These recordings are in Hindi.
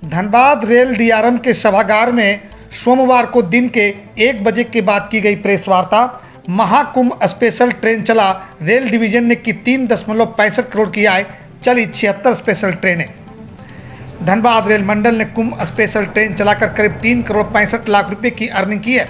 धनबाद रेल डीआरएम के सभागार में सोमवार को दिन के 1 बजे के बाद की गई प्रेस वार्ता। महाकुंभ स्पेशल ट्रेन चला, रेल डिवीजन ने की 3.65 करोड़ की आय, चली 76 स्पेशल ट्रेनें। धनबाद रेल मंडल ने कुंभ स्पेशल ट्रेन चलाकर करीब 3 करोड़ 65 लाख रुपए की अर्निंग की है।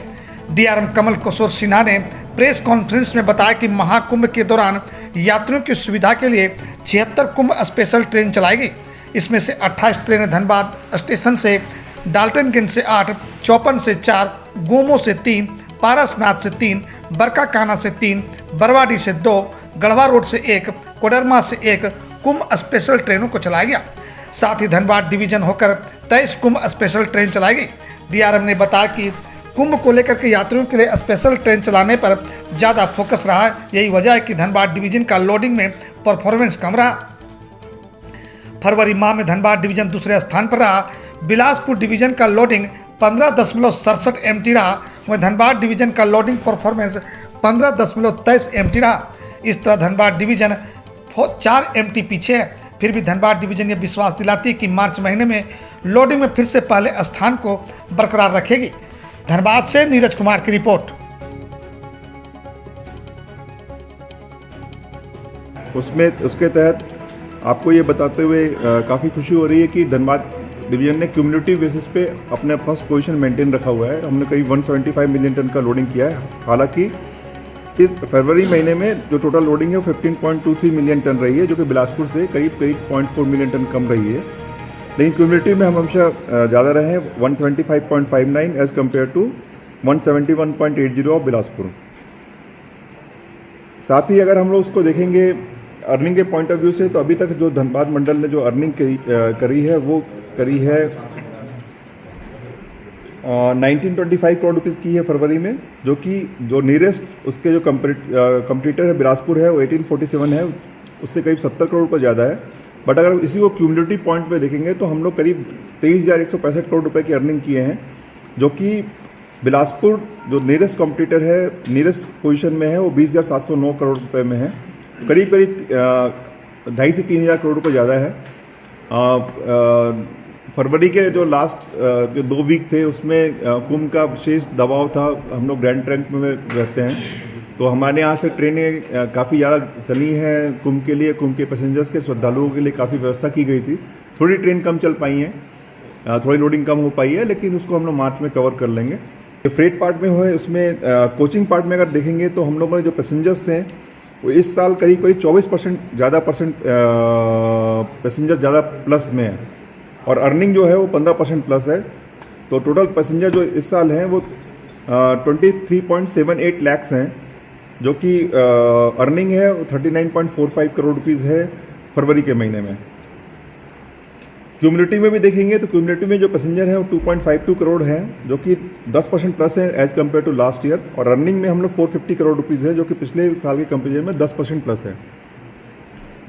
डीआरएम कमल किशोर सिन्हा ने प्रेस कॉन्फ्रेंस में बताया कि महाकुंभ के दौरान यात्रियों की सुविधा के लिए 76 कुंभ स्पेशल ट्रेन चलाई गई। इसमें से 28 ट्रेनें धनबाद स्टेशन से, डाल्टनगंज से 8, चौपन से 4, गोमो से 3, पारसनाथ से 3, बरकाकाना से 3, बरवाडी से 2, गढ़वा रोड से 1, कोडरमा से 1 कुंभ स्पेशल ट्रेनों को चलाया गया। साथ ही धनबाद डिवीजन होकर 23 कुंभ स्पेशल ट्रेन चलाई गई। डीआरएम ने बताया कि कुंभ को लेकर के यात्रियों के लिए स्पेशल ट्रेन चलाने पर ज़्यादा फोकस रहा है। यही वजह है कि धनबाद डिवीजन का लोडिंग में परफॉर्मेंस कम रहा। फरवरी माह में धनबाद डिवीजन दूसरे स्थान पर रहा। बिलासपुर डिवीजन का लोडिंग 15.67 MT रहा, वहीं धनबाद डिवीजन का लोडिंग परफॉर्मेंस 15.23 MT रहा। इस तरह धनबाद डिवीजन 4 MT पीछे है। फिर भी धनबाद डिवीजन ये विश्वास दिलाती है कि मार्च महीने में लोडिंग में फिर से पहले स्थान को बरकरार रखेगी। धनबाद से नीरज कुमार की रिपोर्ट। उसके तहत आपको ये बताते हुए काफ़ी खुशी हो रही है कि धनबाद डिवीजन ने क्यूमुलेटिव बेसिस पे अपने फर्स्ट पोजीशन मेंटेन रखा हुआ है। हमने करीब 175 मिलियन टन का लोडिंग किया है। हालांकि इस फरवरी महीने में जो टोटल लोडिंग है वो 15.23 मिलियन टन रही है, जो कि बिलासपुर से करीब 0.4 मिलियन टन कम रही है। लेकिन क्यूमुलेटिव में हम हमेशा ज़्यादा रहे हैं, 175.59 as compared to 171.80 of Bilaspur. साथ ही अगर हम लोग उसको देखेंगे अर्निंग के पॉइंट ऑफ व्यू से, तो अभी तक जो धनबाद मंडल ने जो अर्निंग करी है वो करी है 1925 करोड़ रुपीज़ की है फरवरी में, जो कि जो नियरेस्ट उसके जो कंपटीटर है बिलासपुर है वो 1847 है, उससे करीब 70 करोड़ रुपये ज़्यादा है। बट अगर इसी को क्यूमुलेटिव पॉइंट पे देखेंगे तो हम लोग करीब 23,165 करोड़ रुपये की अर्निंग किए हैं, जो कि बिलासपुर जो नियरेस्ट कंपटीटर है, नियरेस्ट पोजीशन में है, वो 20,709 करोड़ रुपये में है। करीब 2,500 से 3,000 करोड़ रुपये ज़्यादा है। फरवरी के जो लास्ट जो 2 वीक थे उसमें कुंभ का विशेष दबाव था। हम लोग ग्रैंड ट्रंक में रहते हैं, तो हमारे यहाँ से ट्रेनें काफ़ी ज़्यादा चली हैं कुंभ के लिए। कुंभ के पैसेंजर्स के श्रद्धालुओं के लिए काफ़ी व्यवस्था की गई थी। थोड़ी ट्रेन कम चल पाई हैं, थोड़ी लोडिंग कम हो पाई है, लेकिन उसको हम लोग मार्च में कवर कर लेंगे। फ्रेट पार्ट में हुए, उसमें कोचिंग पार्ट में अगर देखेंगे तो हम लोगों ने जो पैसेंजर्स थे वो इस साल करीब 24% ज़्यादा पैसेंजर ज़्यादा प्लस में है, और अर्निंग जो है वो 15% प्लस है। तो टोटल पैसेंजर जो इस साल हैं वो 23.78 लाख हैं, जो कि अर्निंग है वो 39.45 करोड़ रुपीज़ है फरवरी के महीने में। क्यूमुलेटिव में भी देखेंगे तो क्यूमुलेटिव में जो पैसेंजर है वो 2.52 करोड़ हैं, जो कि 10% प्लस है as compared to last year, और अर्निंग में हम लोग 450 करोड़ रुपीज़ है, जो कि पिछले साल के कंपेरिजन में 10% प्लस है।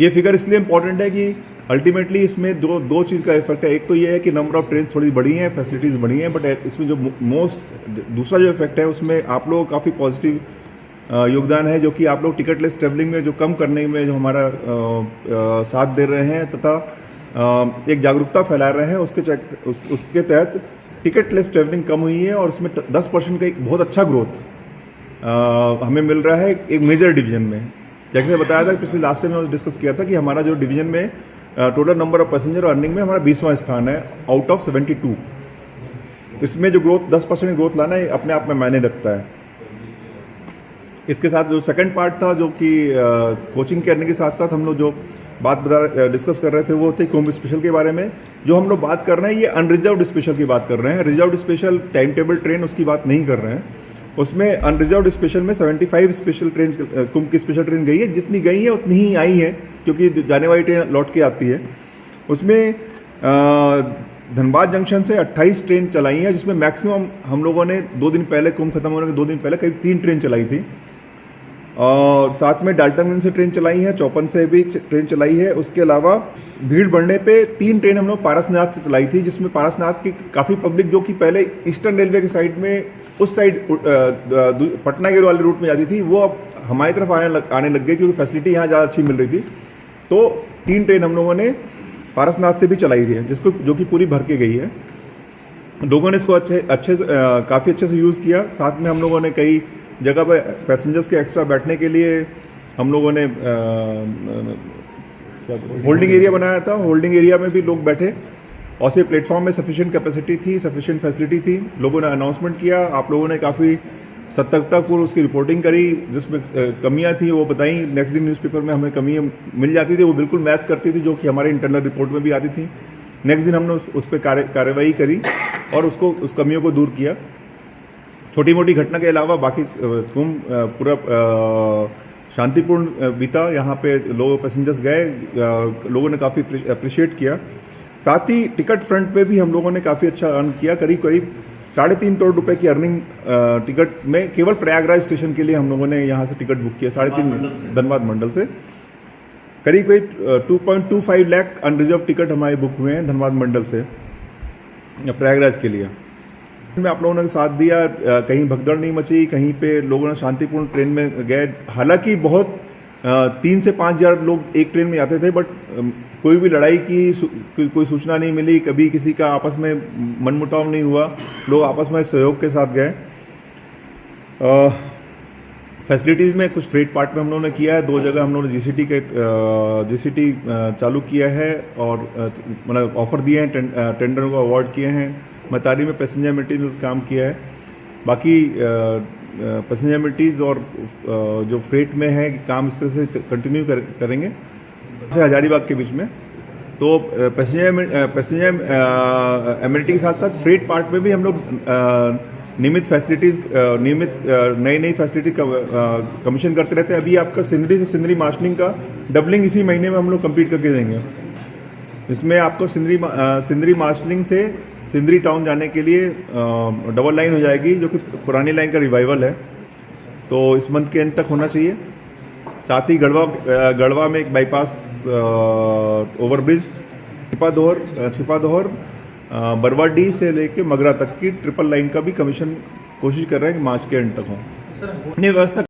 ये फिगर इसलिए इंपॉर्टेंट है कि अल्टीमेटली इसमें दो चीज़ का इफेक्ट है। एक तो ये है कि नंबर ऑफ ट्रेन थोड़ी बढ़ी हैं, फैसिलिटीज़ बढ़ी हैं, बट इसमें जो दूसरा जो इफेक्ट है उसमें आप लोगों का काफ़ी पॉजिटिव योगदान है, जो कि आप लोग टिकटलेस ट्रैवलिंग में जो कम करने में जो हमारा साथ दे रहे हैं तथा एक जागरूकता फैला रहे हैं। उसके तहत टिकटलेस ट्रैवलिंग कम हुई है, और उसमें 10% का एक बहुत अच्छा ग्रोथ हमें मिल रहा है एक मेजर डिवीजन में। जैसे बताया था पिछले लास्ट टाइम में डिस्कस किया था कि हमारा जो डिवीजन में टोटल नंबर ऑफ पैसेंजर और अर्निंग में हमारा 20वां स्थान है आउट ऑफ 72। इसमें जो ग्रोथ 10% ग्रोथ लाना है अपने आप में मायने रखता है। इसके साथ जो सेकंड पार्ट था, जो कि कोचिंग के अर्निंग के साथ साथ हम लोग जो बात डिस्कस कर रहे थे वो थे कुंभ स्पेशल के बारे में। जो हम लोग बात कर रहे हैं ये अनरिजर्व्ड स्पेशल की बात कर रहे हैं। Reserved special time table train उसकी बात नहीं कर रहे हैं। उसमें अनरिजर्व्ड स्पेशल में 75 स्पेशल ट्रेन कुंभ की स्पेशल ट्रेन गई है। जितनी गई है उतनी ही आई है, क्योंकि जाने वाली ट्रेन लौट के आती है। उसमें धनबाद जंक्शन से 28 ट्रेन चलाई हैं, जिसमें मैक्सिमम हम लोगों ने 2 दिन पहले, कुंभ खत्म होने के 2 दिन पहले करीब 3 ट्रेन चलाई थी। और साथ में डाल्टनगंज से ट्रेन चलाई है, चौपन से भी ट्रेन चलाई है। उसके अलावा भीड़ बढ़ने पे 3 ट्रेन हम लोग पारसनाथ से चलाई थी, जिसमें पारसनाथ की काफ़ी पब्लिक जो कि पहले ईस्टर्न रेलवे के साइड में उस साइड पटना के वाले रूट में जाती थी, वो अब हमारी तरफ आने लग गई, क्योंकि फैसिलिटी यहाँ ज़्यादा अच्छी मिल रही थी। तो 3 ट्रेन हम लोगों ने पारसनाथ से भी चलाई है, जिसको जो कि पूरी भर के गई है। लोगों ने इसको काफ़ी अच्छे से यूज़ किया। साथ में हम लोगों ने कई जगह पर पैसेंजर्स के एक्स्ट्रा बैठने के लिए हम लोगों ने होल्डिंग एरिया बनाया था। होल्डिंग एरिया में भी लोग बैठे और से प्लेटफॉर्म में सफिशिएंट कैपेसिटी थी, सफिशिएंट फैसिलिटी थी। लोगों ने अनाउंसमेंट किया, आप लोगों ने काफ़ी सतर्कतापूर्व उसकी रिपोर्टिंग करी, जिसमें कमियां थी वो बताई। नेक्स्ट दिन न्यूज़पेपर में हमें कमियां मिल जाती थी, वो बिल्कुल मैच करती थी जो कि हमारे इंटरनल रिपोर्ट में भी आती थी। नेक्स्ट दिन हमने उस पर कार्रवाई करी और उस कमियों को दूर किया। छोटी मोटी घटना के अलावा बाकी पूरा शांतिपूर्ण बीता। यहाँ पे पैसेंजर्स गए, लोगों ने काफ़ी अप्रिशिएट किया। साथ ही टिकट फ्रंट पे भी हम लोगों ने काफ़ी अच्छा अर्न किया। करीब 3.5 करोड़ रुपए की अर्निंग टिकट में केवल प्रयागराज स्टेशन के लिए हम लोगों ने यहाँ से टिकट बुक किया। 3.5 धनबाद मंडल से करीब 2.25 लाख अनरिजर्व टिकट हमारे बुक हुए हैं धनबाद मंडल से प्रयागराज के लिए। में आप लोगों ने साथ दिया, कहीं भगदड़ नहीं मची, कहीं पे लोगों ने शांतिपूर्ण ट्रेन में गए। हालांकि बहुत 3 से 5 हज़ार लोग एक ट्रेन में जाते थे, बट कोई भी लड़ाई की कोई सूचना नहीं मिली, कभी किसी का आपस में मनमुटाव नहीं हुआ, लोग आपस में सहयोग के साथ गए। फैसिलिटीज़ में कुछ फ्रेट पार्ट में हम लोगों ने किया है। 2 जगह हम लोगों ने जीसीटी चालू किया है और मतलब ऑफर दिए हैं, टेंडरों को अवार्ड किए हैं। मतारी में पैसेंजर एमिनिटीज़ काम किया है। बाकी पैसेंजर एमिनिटीज़ और जो फ्रेट में है काम इस तरह से कंटिन्यू करेंगे से हजारीबाग के बीच में। तो पैसेंजर एमिनिटी के साथ साथ फ्रेट पार्ट में भी हम लोग नियमित फैसिलिटीज़ नई फैसिलिटी कमीशन करते रहते हैं। अभी आपका सिंदरी से सिंदरी मार्शलिंग का डबलिंग इसी महीने में हम लोग कंप्लीट करके देंगे। इसमें आपको सिंदरी मार्शलिंग से सिंदरी टाउन जाने के लिए डबल लाइन हो जाएगी, जो कि पुरानी लाइन का रिवाइवल है। तो इस मंथ के एंड तक होना चाहिए। साथ ही गढ़वा में एक बाईपास ओवरब्रिज छिपादोहर बरवाडी से लेके मगरा तक की ट्रिपल लाइन का भी कमीशन कोशिश कर रहे हैं कि मार्च के एंड तक हो। व्यवस्था